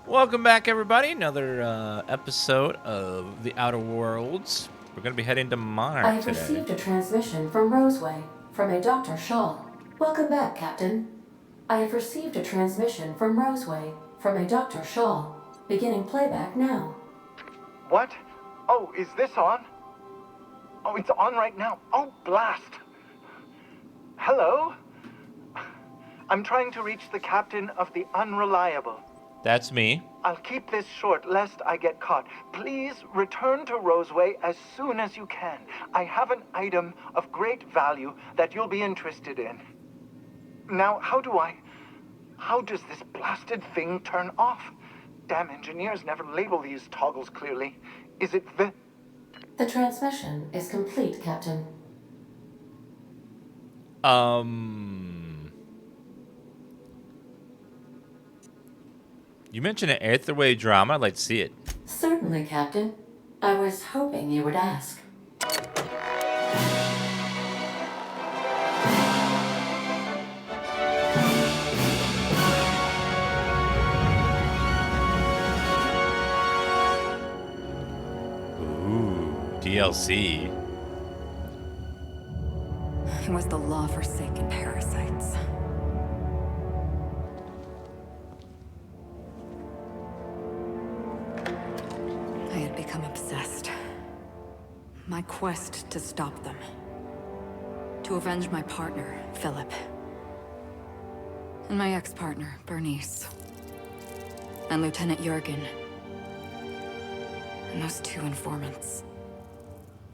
Welcome back, everybody. Another episode of the Outer Worlds. We're going to be heading to I Monarch have today. received a transmission from Roseway, from a Dr. Shaw. Welcome back, Captain. I have received a transmission from Roseway, from a Dr. Shaw. Beginning playback now. What? Oh, is this on? Oh, it's on right now. Oh, blast. Hello? I'm trying to reach the captain of the Unreliable. That's me. I'll keep this short lest I get caught. Please return to Roseway as soon as you can. I have an item of great value that you'll be interested in. Now, how does this blasted thing turn off? Damn engineers never label these toggles clearly. Is it the... The transmission is complete, Captain. You mentioned an Aetherway drama. I'd like to see it. Certainly, Captain. I was hoping you would ask. Ooh, DLC. It was the law-forsaken parasites. I had become obsessed. My quest to stop them. To avenge my partner, Philip. And my ex-partner, Bernice. And Lieutenant Jurgen. And those two informants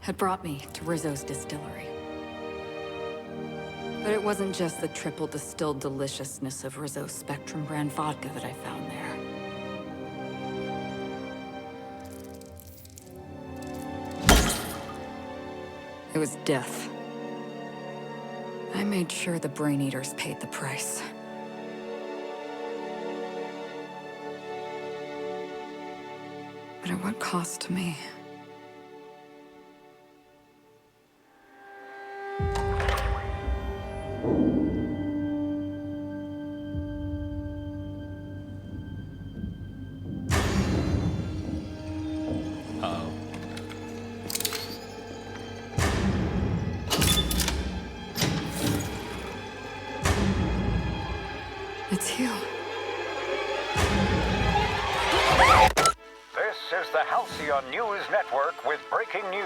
had brought me to Rizzo's distillery. But it wasn't just the triple distilled deliciousness of Rizzo's Spectrum brand vodka that I found there. It was death. I made sure the Brain Eaters paid the price. But at what cost to me? Uh-oh. It's you. This is the Halcyon News Network with breaking news.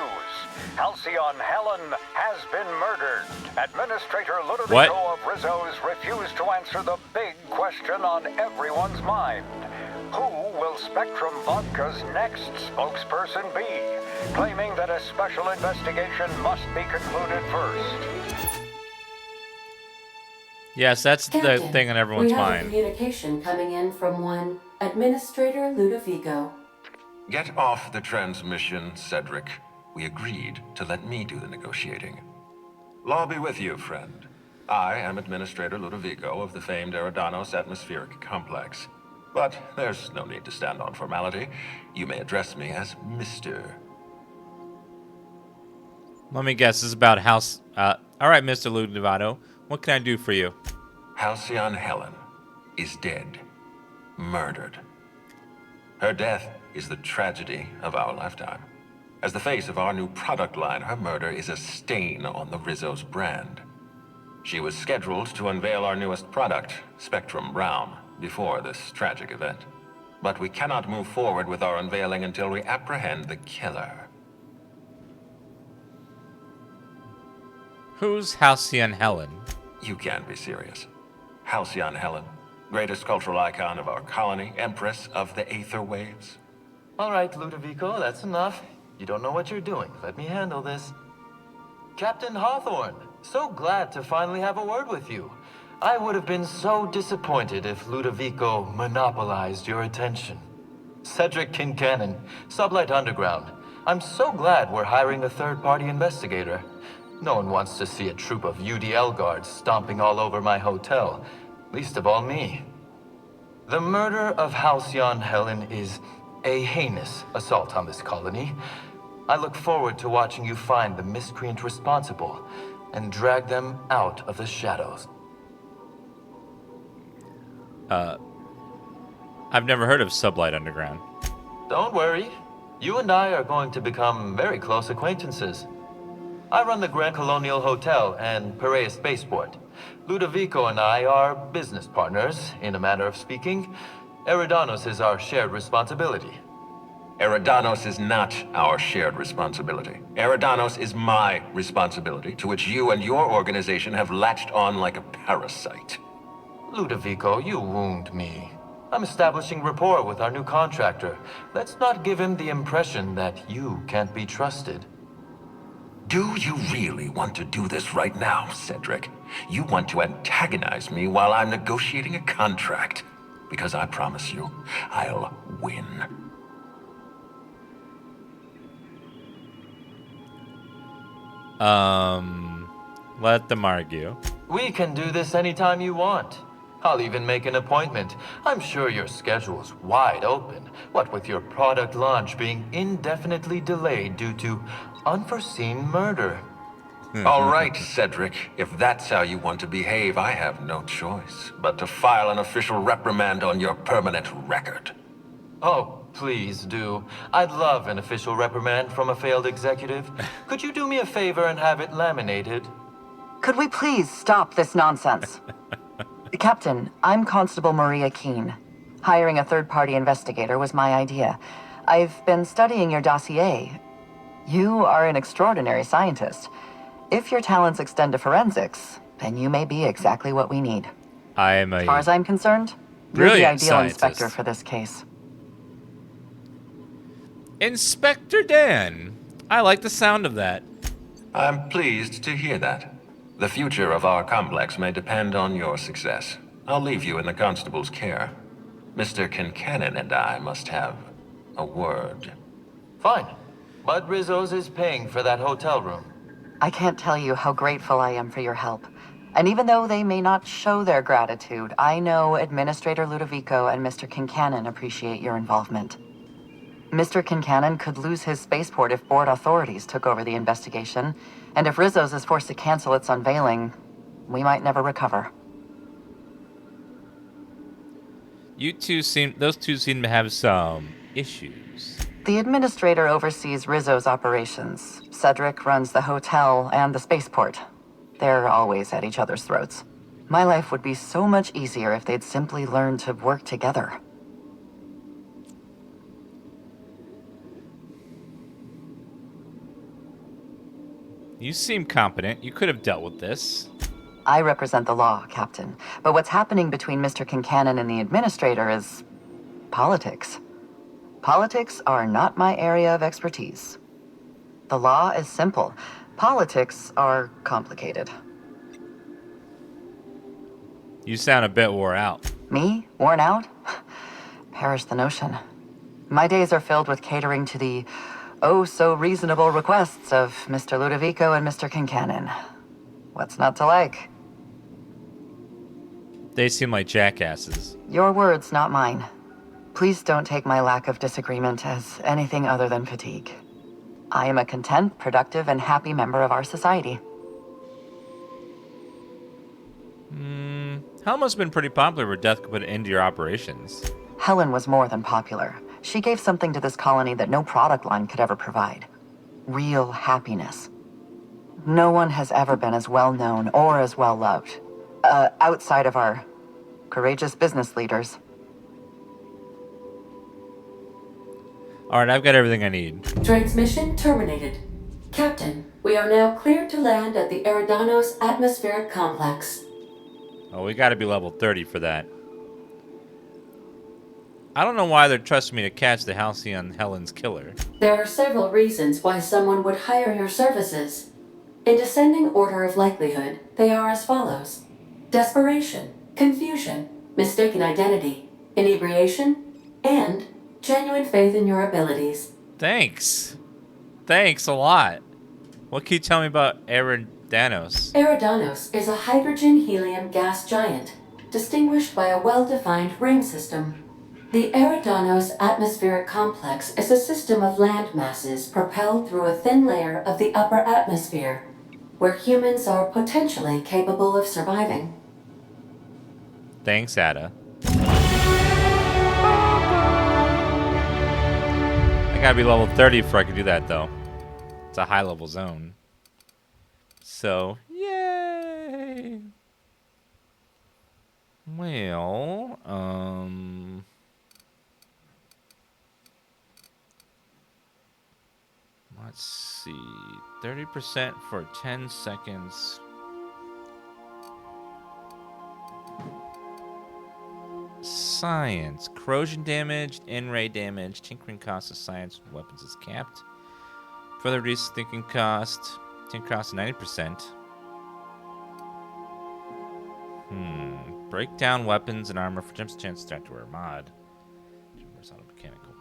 Halcyon Helen has been murdered. Administrator Ludovico of Rizzo's refused to answer the big question on everyone's mind. Who will Spectrum Vodka's next spokesperson be? Claiming that a special investigation must be concluded first. Yes, that's Captain, the thing on everyone's we have a mind. communication coming in from one Administrator Ludovico. Get off the transmission, Cedric. We agreed to let me do the negotiating. Law be with you, friend. I am Administrator Ludovico of the famed Eridanos Atmospheric Complex. But there's no need to stand on formality. You may address me as Mr. Let me guess. This is about house. All right, Mr. Ludovico. What can I do for you? Halcyon Helen is dead. Murdered. Her death is the tragedy of our lifetime. As the face of our new product line, her murder is a stain on the Rizzo's brand. She was scheduled to unveil our newest product, Spectrum Brown, before this tragic event. But we cannot move forward with our unveiling until we apprehend the killer. Who's Halcyon Helen? You can't be serious. Halcyon Helen, greatest cultural icon of our colony, empress of the Aether Waves. All right, Ludovico, that's enough. You don't know what you're doing. Let me handle this. Captain Hawthorne, so glad to finally have a word with you. I would have been so disappointed if Ludovico monopolized your attention. Cedric Kincannon, Sublight Underground. I'm so glad we're hiring a third-party investigator. No one wants to see a troop of UDL guards stomping all over my hotel, least of all me. The murder of Halcyon Helen is a heinous assault on this colony. I look forward to watching you find the miscreant responsible and drag them out of the shadows. I've never heard of Sublight Underground. Don't worry. You and I are going to become very close acquaintances. I run the Grand Colonial Hotel and Perea Spaceport. Ludovico and I are business partners, in a manner of speaking. Eridanos is our shared responsibility. Eridanos is not our shared responsibility. Eridanos is my responsibility, to which you and your organization have latched on like a parasite. Ludovico, you wound me. I'm establishing rapport with our new contractor. Let's not give him the impression that you can't be trusted. Do you really want to do this right now, Cedric? You want to antagonize me while I'm negotiating a contract. Because I promise you, I'll win. Let them argue. We can do this anytime you want. I'll even make an appointment. I'm sure your schedule's wide open. What with your product launch being indefinitely delayed due to unforeseen murder. All right, Cedric. If that's how you want to behave, I have no choice but to file an official reprimand on your permanent record. Oh, please do. I'd love an official reprimand from a failed executive. Could you do me a favor and have it laminated? Could we please stop this nonsense? Captain, I'm Constable Maria Keene. Hiring a third-party investigator was my idea. I've been studying your dossier. You are an extraordinary scientist. If your talents extend to forensics, then you may be exactly what we need. I am As far as I'm concerned, you're the brilliant ideal scientist. inspector for this case. Inspector Dan. I like the sound of that. I'm pleased to hear that. The future of our complex may depend on your success. I'll leave you in the constable's care. Mr. Kincannon and I must have a word. Fine. Bud Rizzo's is paying for that hotel room. I can't tell you how grateful I am for your help. And even though they may not show their gratitude, I know Administrator Ludovico and Mr. Kincannon appreciate your involvement. Mr. Kincannon could lose his spaceport if board authorities took over the investigation, and if Rizzo's is forced to cancel its unveiling, we might never recover. Those two seem to have some issues. The administrator oversees Rizzo's operations. Cedric runs the hotel and the spaceport. They're always at each other's throats. My life would be so much easier if they'd simply learned to work together. You seem competent. You could have dealt with this. I represent the law, Captain. But what's happening between Mr. Kincannon and the administrator is politics. Politics are not my area of expertise. The law is simple. Politics are complicated. You sound a bit wore out. Me? Worn out? Perish the notion. My days are filled with catering to the oh-so-reasonable requests of Mr. Ludovico and Mr. Kincannon. What's not to like? They seem like jackasses. Your words, not mine. Please don't take my lack of disagreement as anything other than fatigue. I am a content, productive, and happy member of our society. Hell must have been pretty popular where Death could put an end to your operations. Helen was more than popular. She gave something to this colony that no product line could ever provide. Real happiness. No one has ever been as well known or as well loved. Outside of our courageous business leaders. Alright, I've got everything I need. Transmission terminated. Captain, we are now cleared to land at the Eridanos Atmospheric Complex. Oh, we gotta be level 30 for that. I don't know why they're trusting me to catch the Halcyon Helen's killer. There are several reasons why someone would hire your services. In descending order of likelihood, they are as follows. Desperation, confusion, mistaken identity, inebriation, and genuine faith in your abilities. Thanks. Thanks a lot. What can you tell me about Eridanos? Eridanos is a hydrogen-helium gas giant, distinguished by a well-defined ring system. The Eridanos Atmospheric Complex is a system of land masses propelled through a thin layer of the upper atmosphere, where humans are potentially capable of surviving. Thanks, Ada. gotta be level 30 before I can do that, though. It's a high-level zone. So, yay! Well, let's see. 30% for 10 seconds. Science. Corrosion damage, in-ray damage. Tinkering cost of science weapons is capped. Further reduces thinking cost. Tinkering cost 90%. Break down weapons and armor for jumps chance to wear a mod. Mechanical.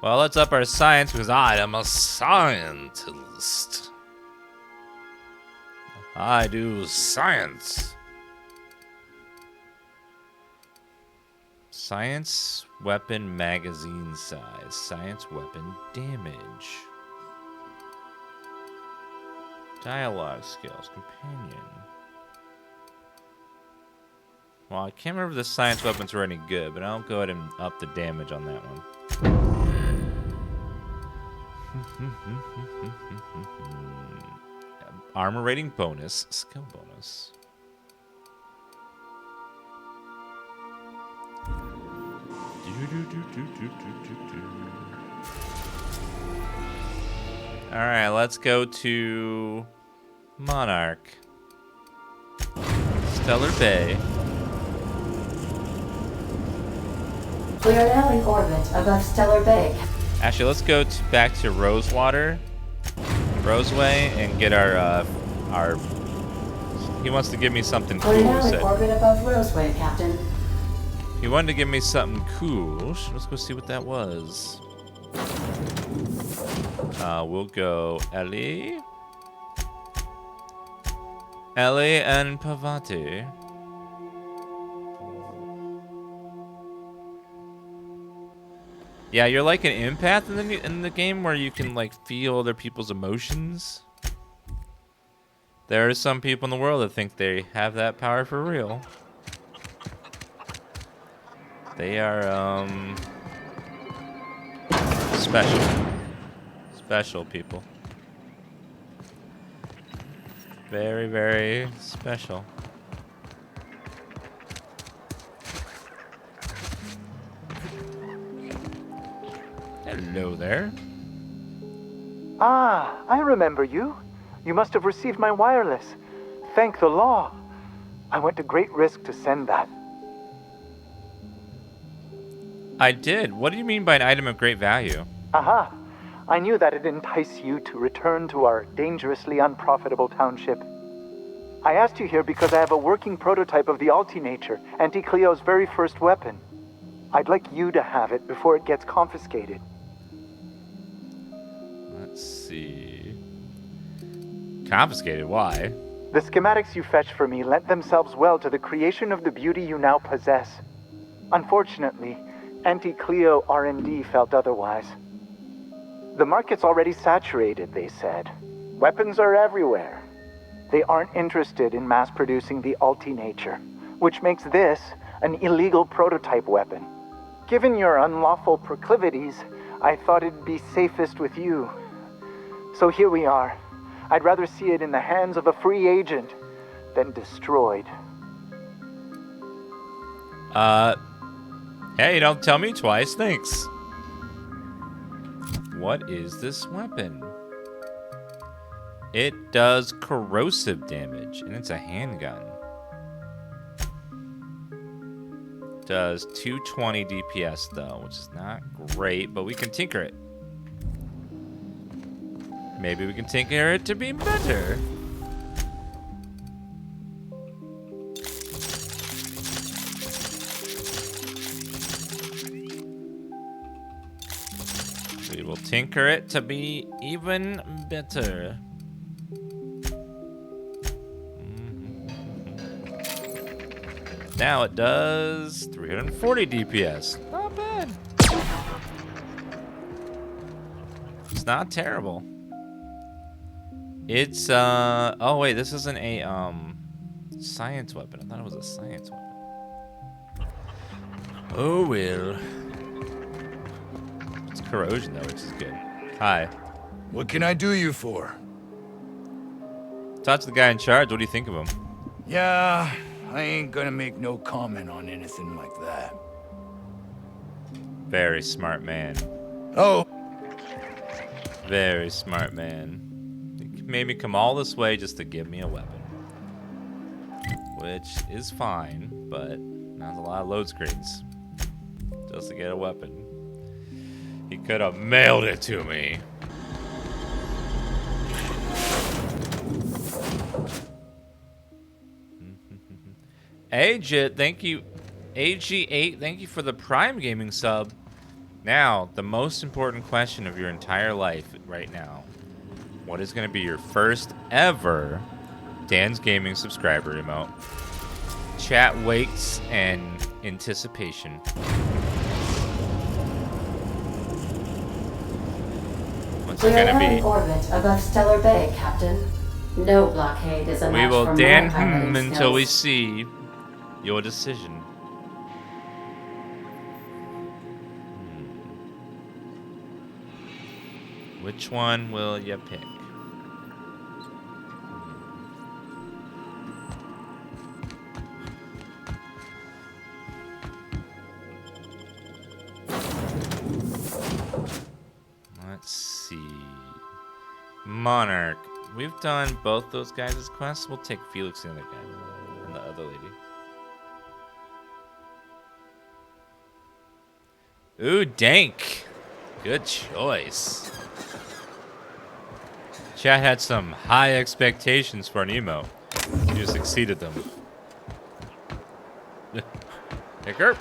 Well, let's up our science because I am a scientist. I do science. Science weapon magazine size. Science weapon damage. Dialogue skills. Companion. Well, I can't remember if the science weapons were any good, but I'll go ahead and up the damage on that one. Armor rating bonus. Skill bonus. Alright, let's go to Monarch. Stellar Bay. We are now in orbit above Stellar Bay. Actually, let's go back to Roseway, and get our. He wants to give me something cool. We're now in orbit above Roseway, Captain. He wanted to give me something cool. Let's go see what that was. We'll go Ellie and Pavati. Yeah, you're like an empath in the game where you can like feel other people's emotions. There are some people in the world that think they have that power for real. They are special people. Very, very special. Hello there. Ah, I remember you. You must have received my wireless. Thank the law. I went to great risk to send that. I did. What do you mean by an item of great value? Aha. I knew that it'd entice you to return to our dangerously unprofitable township. I asked you here because I have a working prototype of the Altinature, Auntie Cleo's very first weapon. I'd like you to have it before it gets confiscated. Let's see. Confiscated? Why? The schematics you fetched for me lent themselves well to the creation of the beauty you now possess. Unfortunately, Auntie Cleo R&D felt otherwise. The market's already saturated, they said. Weapons are everywhere. They aren't interested in mass-producing the Altinature, which makes this an illegal prototype weapon. Given your unlawful proclivities, I thought it'd be safest with you. So here we are. I'd rather see it in the hands of a free agent than destroyed. Hey, don't tell me twice, thanks. What is this weapon? It does corrosive damage, and it's a handgun. Does 220 DPS though, which is not great, but we can tinker it. Maybe we can tinker it to be better. We will tinker it to be even better. Now it does 340 DPS. Not bad. It's not terrible. It's oh wait, this isn't a science weapon. I thought it was a science weapon. Oh well. Let's corrosion, though, which is good. Hi. What can I do you for? Talk to the guy in charge. What do you think of him? Yeah, I ain't gonna make no comment on anything like that. Very smart man. Oh. Very smart man. He made me come all this way just to give me a weapon. Which is fine, but that's a lot of load screens. Just to get a weapon. He could have mailed it to me. Agit, thank you. AG8, thank you for the Prime Gaming sub. Now, the most important question of your entire life right now. What is going to be your first ever DansGaming subscriber emote? Chat waits and anticipation. What's We it are going now in to be? orbit above Stellar Bay, Captain. No blockade is a We match will for Dan my piloting until we skills. see your decision. Which one will you pick? Let's see. Monarch. We've done both those guys' quests. We'll take Felix and the other guy. And the other lady. Ooh, Dank. Good choice. Chat had some high expectations for an emo. You just exceeded them. Take her.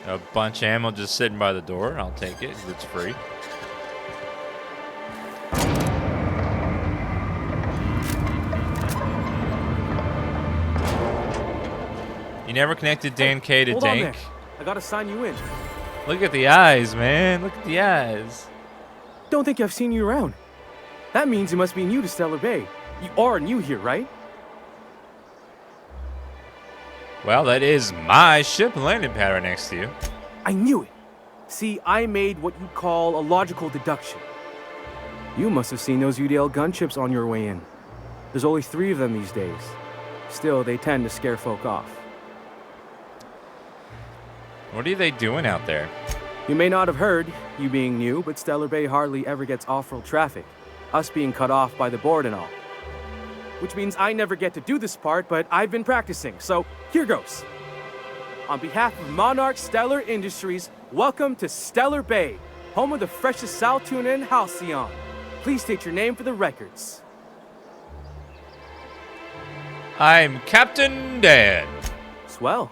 A bunch of ammo just sitting by the door. I'll take it. It's free. You never connected Dan K to Hold on there. Dank? I gotta sign you in. Look at the eyes, man. Look at the eyes. Don't think I've seen you around. That means you must be new to Stellar Bay. You are new here, right? Well, that is my ship landing pad right next to you. I knew it. See, I made what you'd call a logical deduction. You must have seen those UDL gunships on your way in. There's only 3 of them these days. Still, they tend to scare folk off. What are they doing out there? You may not have heard, you being new, but Stellar Bay hardly ever gets off-road traffic. Us being cut off by the board and all. Which means I never get to do this part, but I've been practicing, so here goes. On behalf of Monarch Stellar Industries, welcome to Stellar Bay, home of the freshest Sal tuna and Halcyon. Please state your name for the records. I'm Captain Dan. Swell.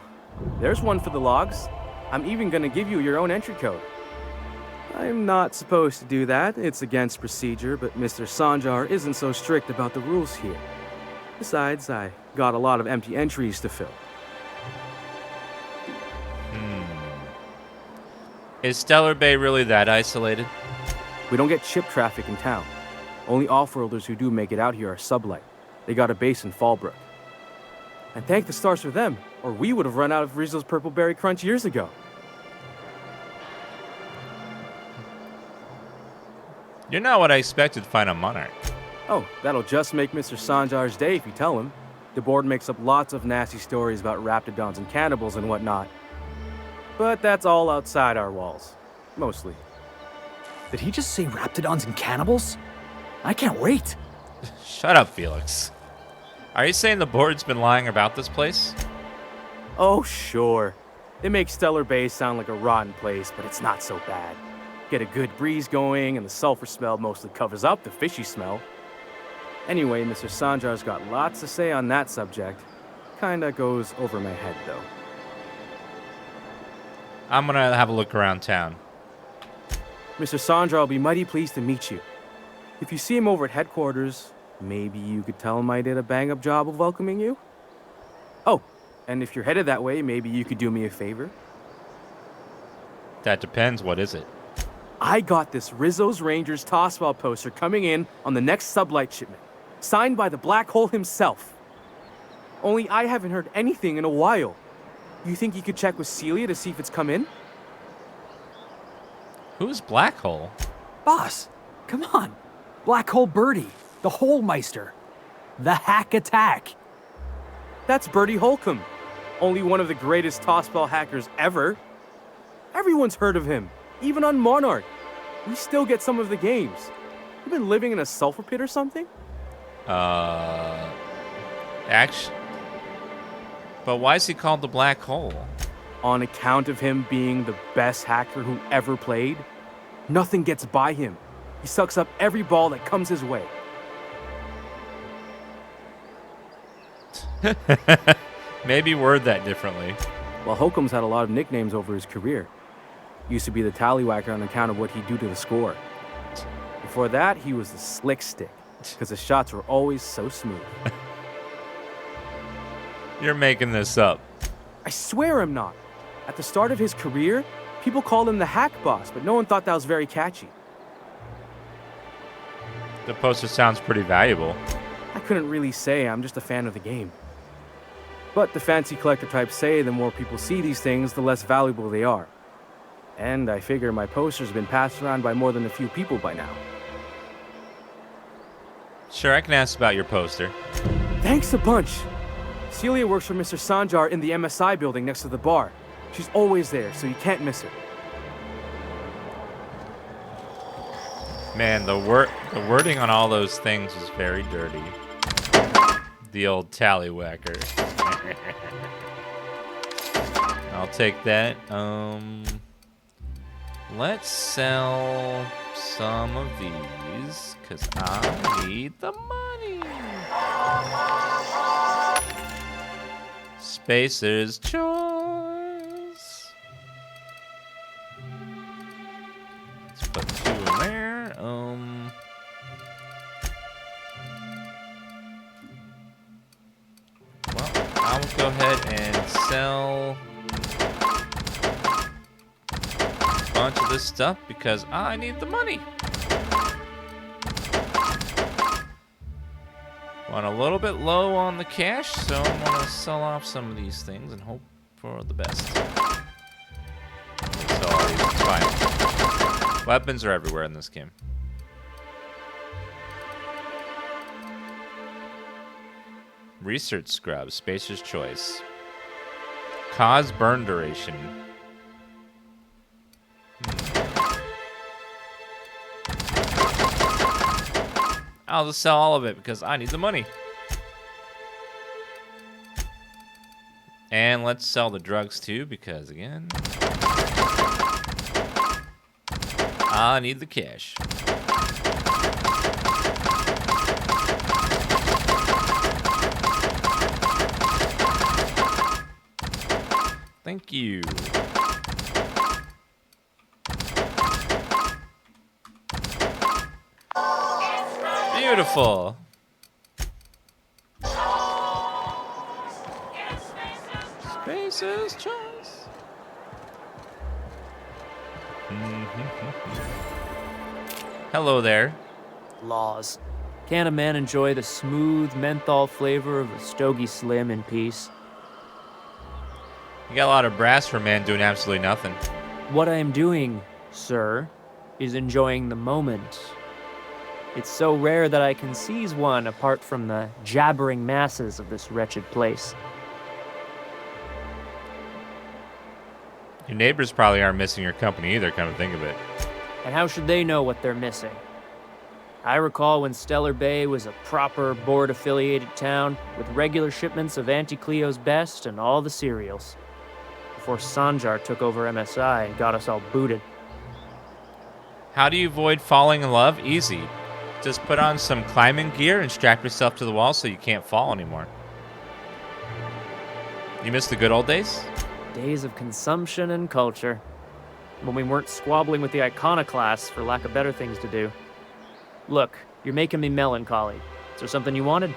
There's one for the logs. I'm even gonna give you your own entry code. I'm not supposed to do that. It's against procedure, but Mr. Sanjar isn't so strict about the rules here. Besides, I got a lot of empty entries to fill. Is Stellar Bay really that isolated? We don't get ship traffic in town. Only off-worlders who do make it out here are sublight. They got a base in Fallbrook. And thank the stars for them, or we would have run out of Rizzo's Purple Berry Crunch years ago. You're not what I expected to find on Monarch. Oh, that'll just make Mr. Sanjar's day if you tell him. The board makes up lots of nasty stories about raptidons and cannibals and whatnot. But that's all outside our walls. Mostly. Did he just say raptidons and cannibals? I can't wait. Shut up, Felix. Are you saying the board's been lying about this place? Oh, sure. It makes Stellar Bay sound like a rotten place, but it's not so bad. Get a good breeze going, and the sulfur smell mostly covers up the fishy smell. Anyway, Mr. Sanjar's got lots to say on that subject. Kinda goes over my head, though. I'm gonna have a look around town. Mr. Sanjar will be mighty pleased to meet you. If you see him over at headquarters, maybe you could tell him I did a bang-up job of welcoming you? Oh, and if you're headed that way, maybe you could do me a favor? That depends. What is it? I got this Rizzo's Rangers tossball poster coming in on the next sublight shipment, signed by the Black Hole himself. Only I haven't heard anything in a while. You think you could check with Celia to see if it's come in? Who's Black Hole? Boss, come on. Black Hole Birdie, the Hole Meister, the Hack Attack. That's Bertie Holcomb, only one of the greatest tossball hackers ever. Everyone's heard of him, even on Monarch. We still get some of the games. You been living in a sulfur pit or something? Actually. But why is he called the Black Hole? On account of him being the best hacker who ever played. Nothing gets by him. He sucks up every ball that comes his way. Maybe word that differently. Well, Holcomb's had a lot of nicknames over his career. Used to be the tallywhacker on account of what he'd do to the score. Before that, he was the slick stick, because his shots were always so smooth. You're making this up. I swear I'm not. At the start of his career, people called him the Hack Boss, but no one thought that was very catchy. The poster sounds pretty valuable. I couldn't really say. I'm just a fan of the game. But the fancy collector types say the more people see these things, the less valuable they are. And I figure my poster's been passed around by more than a few people by now. Sure, I can ask about your poster. Thanks a bunch. Celia works for Mr. Sanjar in the MSI building next to the bar. She's always there, so you can't miss her. Man, the wording on all those things is very dirty. The old tallywhacker. I'll take that. Let's sell some of these, because I need the money. Spacer's Choice. Let's put 2 in there. Well, I'll go ahead and sell a bunch of this stuff because I need the money. Went a little bit low on the cash, so I'm gonna sell off some of these things and hope for the best. So it's fine. Weapons are everywhere in this game. Research scrub, Spacer's Choice. Cause burn duration. I'll just sell all of it because I need the money. And let's sell the drugs too because, again, I need the cash. Thank you. Beautiful. Spacer's Choice. Hello there. Laws. Can a man enjoy the smooth menthol flavor of a Stogie Slim in peace? You got a lot of brass for a man doing absolutely nothing. What I am doing, sir, is enjoying the moment. It's so rare that I can seize one apart from the jabbering masses of this wretched place. Your neighbors probably aren't missing your company either, come to think of it. And how should they know what they're missing? I recall when Stellar Bay was a proper board-affiliated town with regular shipments of Auntie Cleo's best and all the cereals. Before Sanjar took over MSI and got us all booted. How do you avoid falling in love? Easy. Just put on some climbing gear and strap yourself to the wall so you can't fall anymore. You miss the good old days? Days of consumption and culture. When we weren't squabbling with the iconoclasts for lack of better things to do. Look, you're making me melancholy. Is there something you wanted?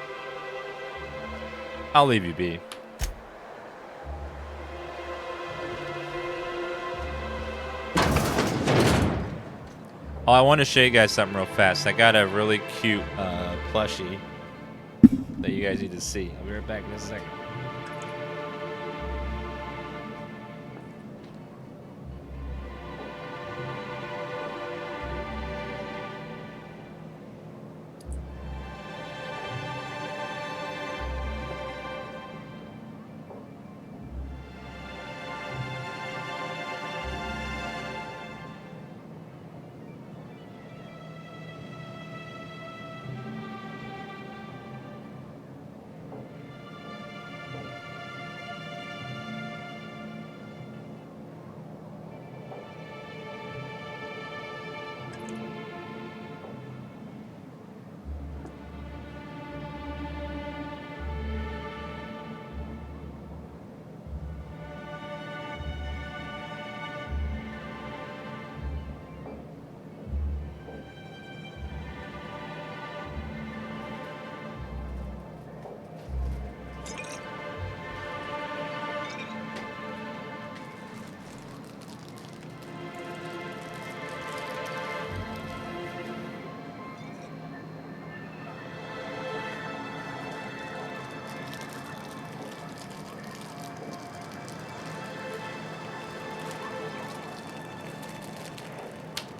I'll leave you be. Oh, I want to show you guys something real fast. I got a really cute plushie that you guys need to see. I'll be right back in a second.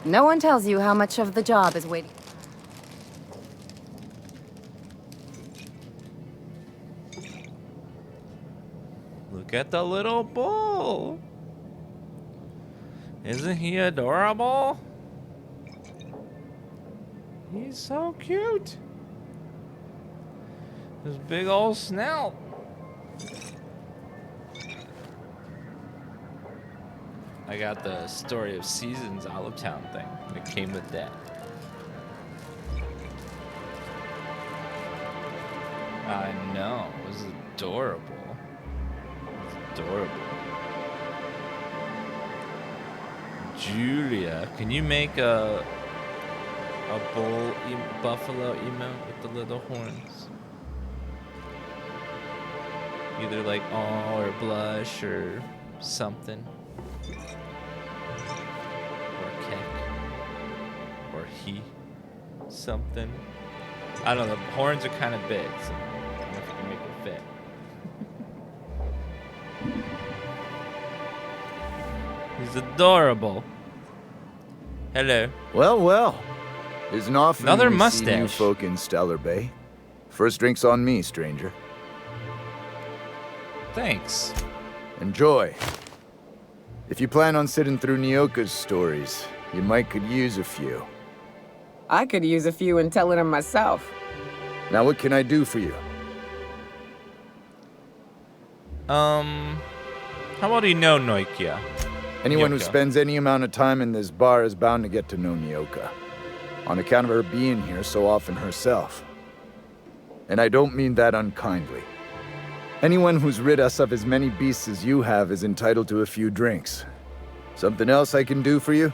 No one tells you how much of the job is waiting. Look at the little bull. Isn't he adorable? He's so cute. His big old snout. I got the Story of Seasons Olive Town thing that came with that. I know. It was adorable. It's adorable. Julia, can you make a bull buffalo emote with the little horns? Either like aw or blush or something. Or keck. Or he. Something. I don't know, the horns are kind of big, so I don't know if you can make it fit. He's adorable. Hello. Well, well. Isn't often Another we mustache. see new folk in Stellar Bay. First drink's on me, stranger. Thanks. Enjoy. If you plan on sitting through Nyoka's stories, you might could use a few. I could use a few and telling them myself. Now what can I do for you? How well do you know Noikia? Anyone who Nyoka. spends any amount of time in this bar is bound to get to know Nyoka. On account of her being here so often herself. And I don't mean that unkindly. Anyone who's rid us of as many beasts as you have is entitled to a few drinks. Something else I can do for you?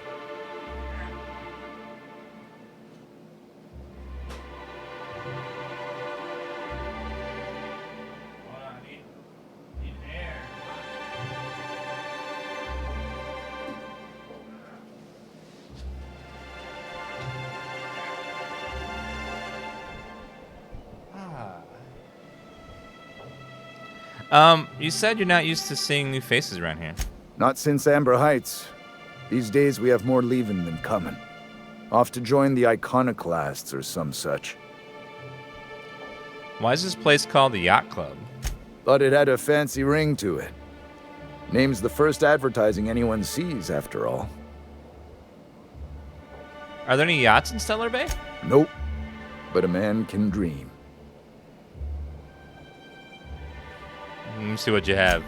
You said you're not used to seeing new faces around here. Not since Amber Heights. These days we have more leaving than coming. Off to join the Iconoclasts or some such. Why is this place called the Yacht Club? Thought it had a fancy ring to it. Name's the first advertising anyone sees, after all. Are there any yachts in Stellar Bay? Nope. But a man can dream. Let me see what you have.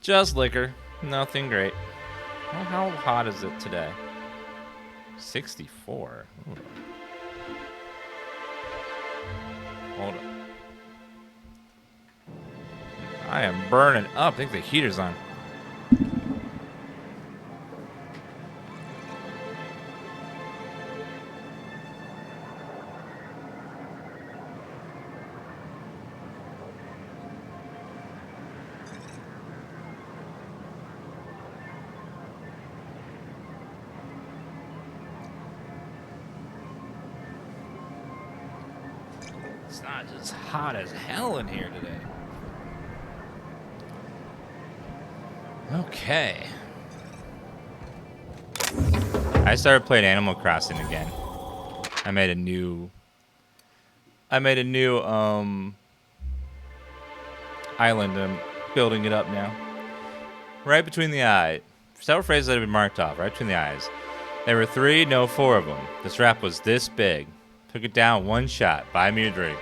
Just liquor. Nothing great. Well, how hot is it today? 64. Ooh. Hold up. I am burning up. I think the heater's on. It's not just hot as hell in here today. Okay. I started playing Animal Crossing again. I made a new island. I'm building it up now. Right between the eyes. Several phrases that have been marked off. Right between the eyes. There were 3, no 4 of them. This rap was this big. Took it down one shot. Buy me a drink.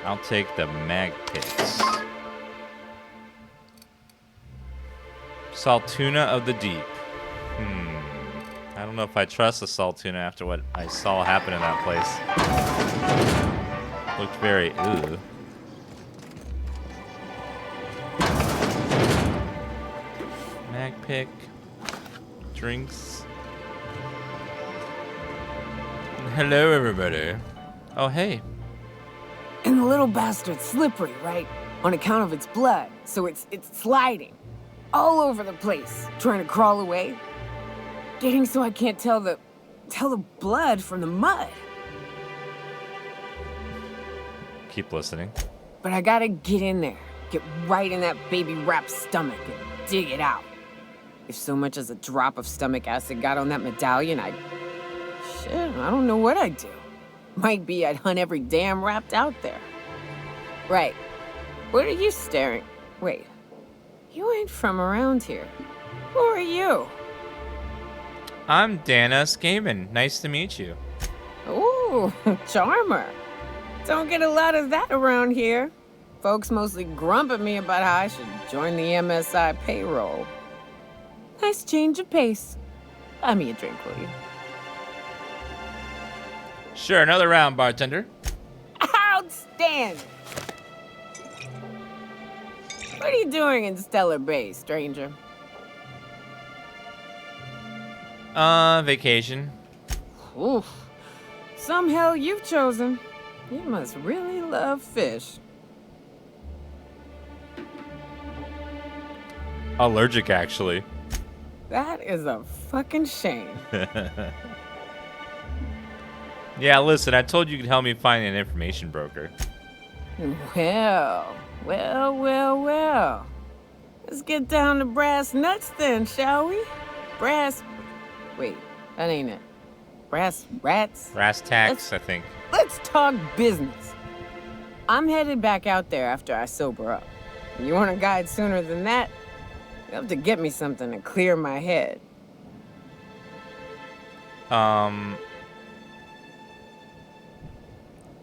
I'll take the mag pits. Saltuna of the Deep. I don't know if I trust the Saltuna after what I saw happen in that place. Looked very ooh. Mag pick. Drinks. Hello, everybody. Oh, hey. And the little bastard's slippery, right? On account of its blood, so it's sliding all over the place, trying to crawl away. Getting so I can't tell the blood from the mud. Keep listening. But I gotta get in there, get right in that baby rap's stomach and dig it out. If so much as a drop of stomach acid got on that medallion, I don't know what I'd do. Might be I'd hunt every damn wrapped out there. Right. What are you staring? Wait. You ain't from around here. Who are you? I'm DansGaming. Nice to meet you. Ooh, charmer. Don't get a lot of that around here. Folks mostly grump at me about how I should join the MSI payroll. Nice change of pace. Buy me a drink, will you? Sure, another round, bartender. Outstanding! What are you doing in Stellar Bay, stranger? Vacation. Oof. Some hell you've chosen. You must really love fish. Allergic, actually. That is a fucking shame. Yeah, listen, I told you you could help me find an information broker. Well. Let's get down to brass nuts then, shall we? Wait, that ain't it. Brass rats? Brass tacks, I think. Let's talk business. I'm headed back out there after I sober up. You want a guide sooner than that? You have to get me something to clear my head.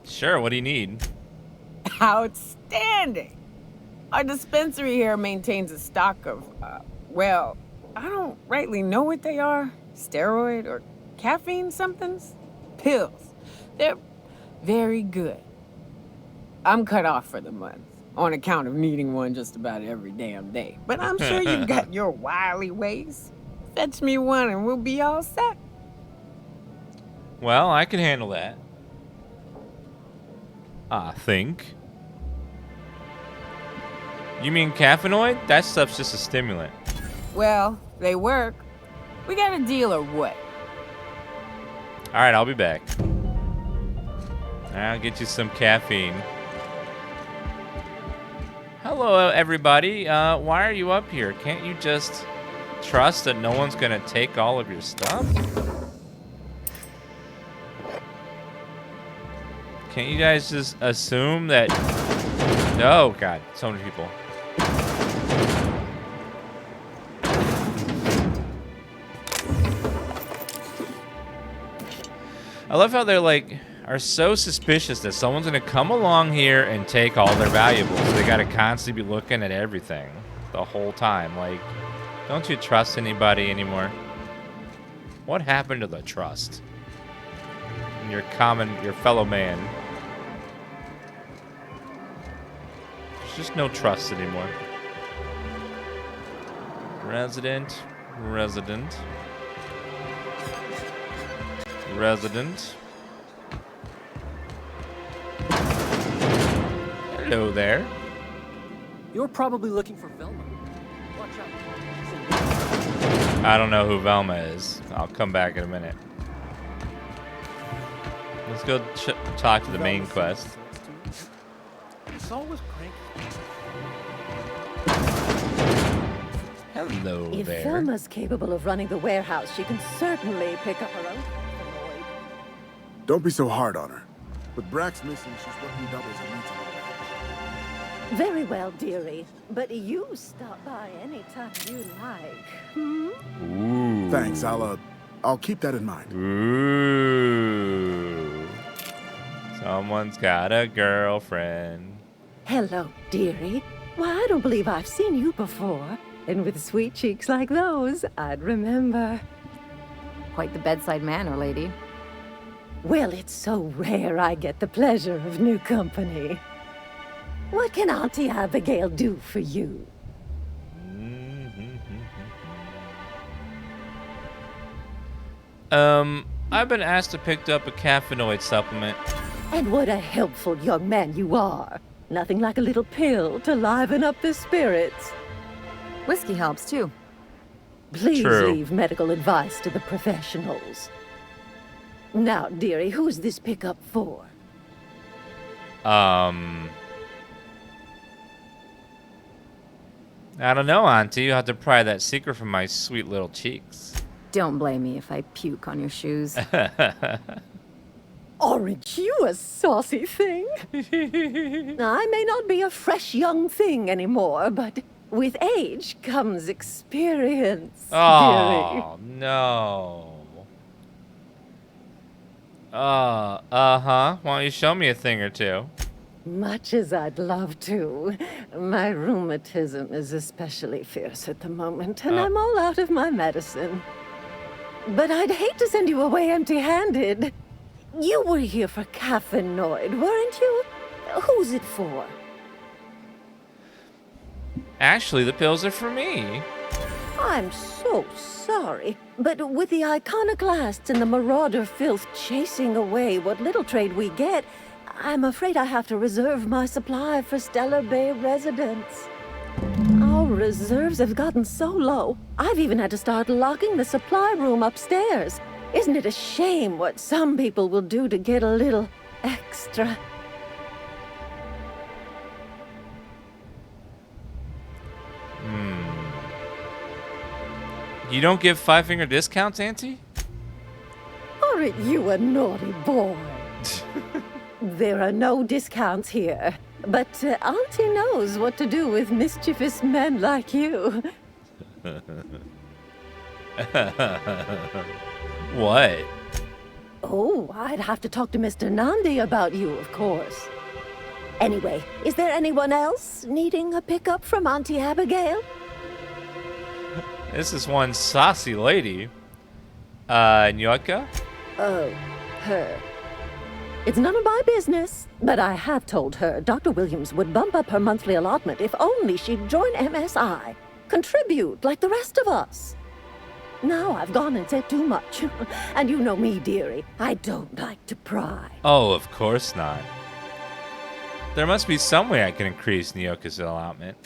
Sure, what do you need? Outstanding! Our dispensary here maintains a stock of, well, I don't rightly know what they are. Steroid or caffeine somethings? Pills. They're very good. I'm cut off for the month, on account of needing one just about every damn day. But I'm sure you've got your wily ways. Fetch me one and we'll be all set. Well, I can handle that. I think. You mean caffeinoid? That stuff's just a stimulant. Well, they work. We got a deal or what? Alright, I'll be back. I'll get you some caffeine. Hello, everybody. Why are you up here? Can't you just trust that no one's gonna take all of your stuff? Can't you guys just assume that... Oh, God. So many people. I love how they're like, are so suspicious that someone's gonna come along here and take all their valuables. They gotta constantly be looking at everything the whole time. Like, don't you trust anybody anymore? What happened to the trust? And your fellow man. There's just no trust anymore. Resident. Hello there. You're probably looking for Velma. Watch I don't know who Velma is. I'll come back in a minute. Let's go talk to the main quest. It's always cranky. Hello If there. Velma's capable of running the warehouse, she can certainly pick up her own. Don't be so hard on her. With Brax missing, she's working doubles and needs a Very well, dearie. But you stop by anytime you like. Hmm? Ooh. Thanks. I'll keep that in mind. Ooh. Someone's got a girlfriend. Hello, dearie. Why, I don't believe I've seen you before. And with sweet cheeks like those, I'd remember. Quite the bedside manner, lady. Well, it's so rare I get the pleasure of new company. What can Auntie Abigail do for you? I've been asked to pick up a caffeinoid supplement. And what a helpful young man you are. Nothing like a little pill to liven up the spirits. Whiskey helps, too. Please True. leave medical advice to the professionals. Now, dearie, who's this pickup for? I don't know, Auntie. You have to pry that secret from my sweet little cheeks. Don't blame me if I puke on your shoes. Aren't you a saucy thing? I may not be a fresh young thing anymore, but with age comes experience, dearie. Oh, no. Uh-huh. Why don't you show me a thing or two? Much as I'd love to, my rheumatism is especially fierce at the moment, and I'm all out of my medicine. But I'd hate to send you away empty-handed. You were here for caffeinoid, weren't you? Who's it for? Actually, the pills are for me. I'm so sorry, but with the iconoclasts and the marauder filth chasing away what little trade we get, I'm afraid I have to reserve my supply for Stellar Bay residents. Our reserves have gotten so low, I've even had to start locking the supply room upstairs. Isn't it a shame what some people will do to get a little extra? You don't give five-finger discounts, Auntie? Aren't you a naughty boy? There are no discounts here, but Auntie knows what to do with mischievous men like you. What? Oh, I'd have to talk to Mr. Nandi about you, of course. Anyway, is there anyone else needing a pickup from Auntie Abigail? This is one saucy lady. Nyoka? Oh, her. It's none of my business, but I have told her Dr. Williams would bump up her monthly allotment if only she'd join MSI. Contribute like the rest of us. Now I've gone and said too much. And you know me, dearie. I don't like to pry. Oh, of course not. There must be some way I can increase Nyoka's allotment.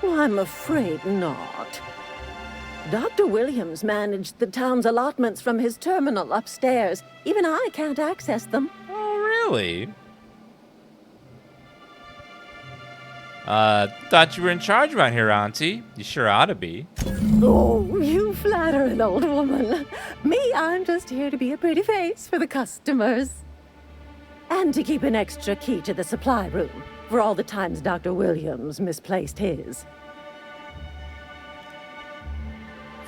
Well, I'm afraid not. Dr. Williams managed the town's allotments from his terminal upstairs. Even I can't access them. Oh, really? Thought you were in charge around here, Auntie. You sure ought to be. Oh, you flatter an old woman. Me, I'm just here to be a pretty face for the customers. And to keep an extra key to the supply room for all the times Dr. Williams misplaced his.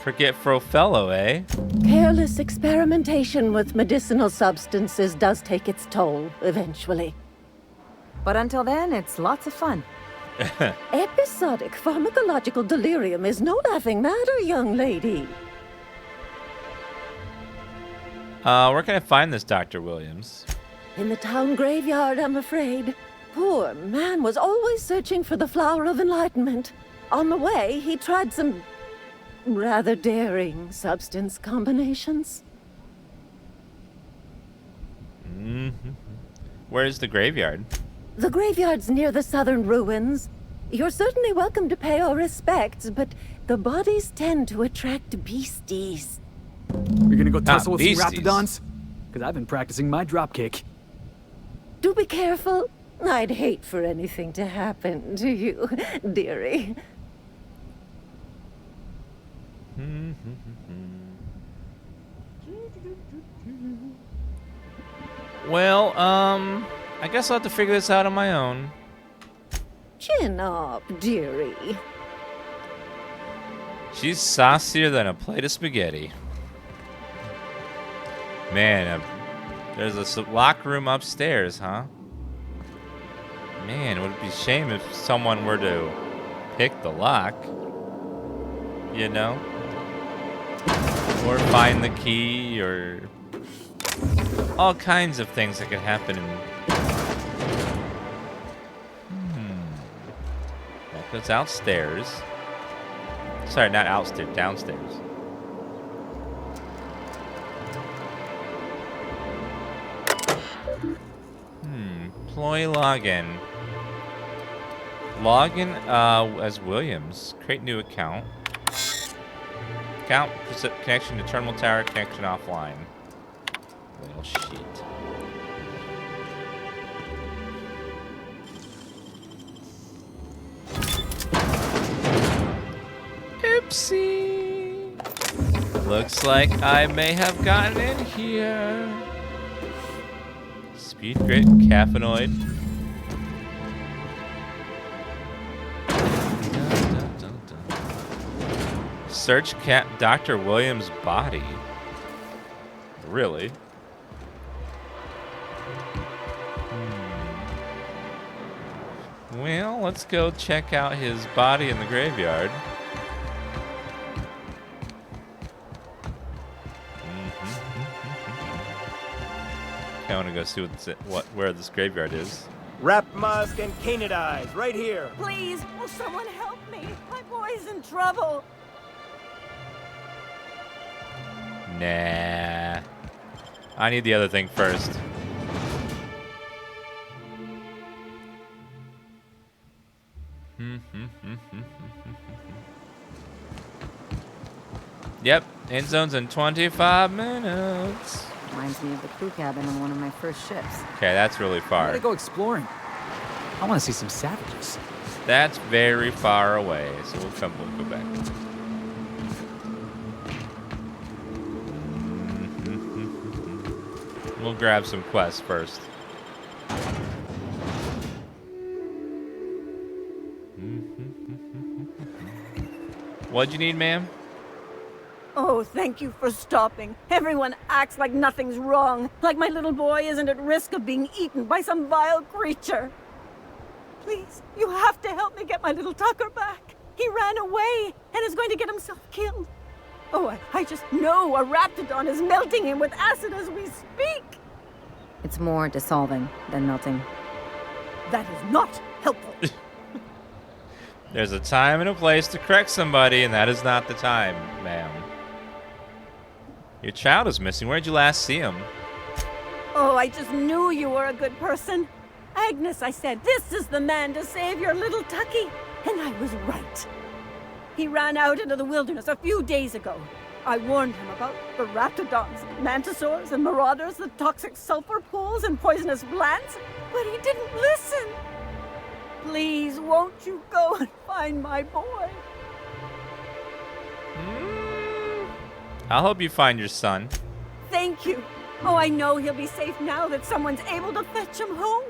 Forgetful fellow, eh? Careless experimentation with medicinal substances does take its toll, eventually. But until then, it's lots of fun. Episodic pharmacological delirium is no laughing matter, young lady. Where can I find this Dr. Williams? In the town graveyard, I'm afraid. Poor man was always searching for the flower of enlightenment. On the way, he tried some rather daring substance combinations. Where's the graveyard? The graveyard's near the southern ruins. You're certainly welcome to pay our respects, but the bodies tend to attract beasties. You're gonna go tussle with some beasties. raptidons? Because I've been practicing my dropkick. Do be careful. I'd hate for anything to happen to you, dearie. Well, I guess I'll have to figure this out on my own. Chin up, dearie. She's saucier than a plate of spaghetti. Man, there's a locker room upstairs, huh? Man, it would be a shame if someone were to pick the lock. You know? Or find the key, or all kinds of things that could happen in... That goes outstairs. Sorry, not outstairs, downstairs. Employee login. Login as Williams. Create new account. Account connection to terminal tower, connection offline. Well, shit. Oopsie. Looks like I may have gotten in here. Speed grit, caffeinoid. Search Dr. Williams' body. Really? Well, let's go check out his body in the graveyard. I want to go see where this graveyard is. Rap Musk and Canadize, right here. Please, will someone help me? My boy's in trouble. Nah. I need the other thing first. Yep, end zone's in 25 minutes. Reminds me of the crew cabin on one of my first ships. Okay, that's really I far. gotta go exploring. I want to see some savages. That's very far away, so we'll go back. We'll grab some quests first. What'd you need, ma'am? Oh, thank you for stopping. Everyone acts like nothing's wrong, like my little boy isn't at risk of being eaten by some vile creature. Please, you have to help me get my little Tucker back. He ran away and is going to get himself killed. Oh, I just know a raptidon is melting him with acid as we speak. It's more dissolving than melting. That is not helpful. There's a time and a place to correct somebody, and that is not the time, ma'am. Your child is missing. Where'd you last see him? Oh, I just knew you were a good person. Agnes, I said, this is the man to save your little Tucky. And I was right. He ran out into the wilderness a few days ago. I warned him about the raptidons, mantisaurs, and marauders, the toxic sulfur pools, and poisonous plants, but he didn't listen. Please, won't you go and find my boy? I'll help you find your son. Thank you. Oh, I know he'll be safe now that someone's able to fetch him home.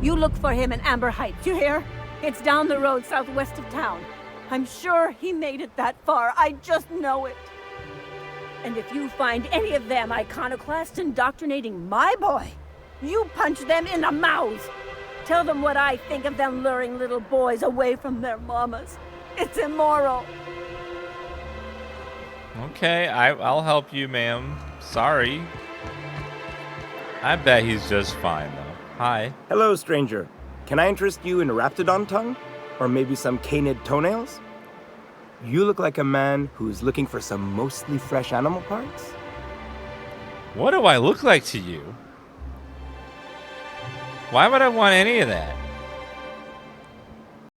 You look for him in Amber Heights, you hear? It's down the road southwest of town. I'm sure he made it that far. I just know it. And if you find any of them iconoclasts indoctrinating my boy, you punch them in the mouth. Tell them what I think of them luring little boys away from their mamas. It's immoral. Okay, I'll help you, ma'am. Sorry. I bet he's just fine, though. Hi. Hello, stranger. Can I interest you in a raptidon tongue? Or maybe some canid toenails? You look like a man who's looking for some mostly fresh animal parts? What do I look like to you? Why would I want any of that?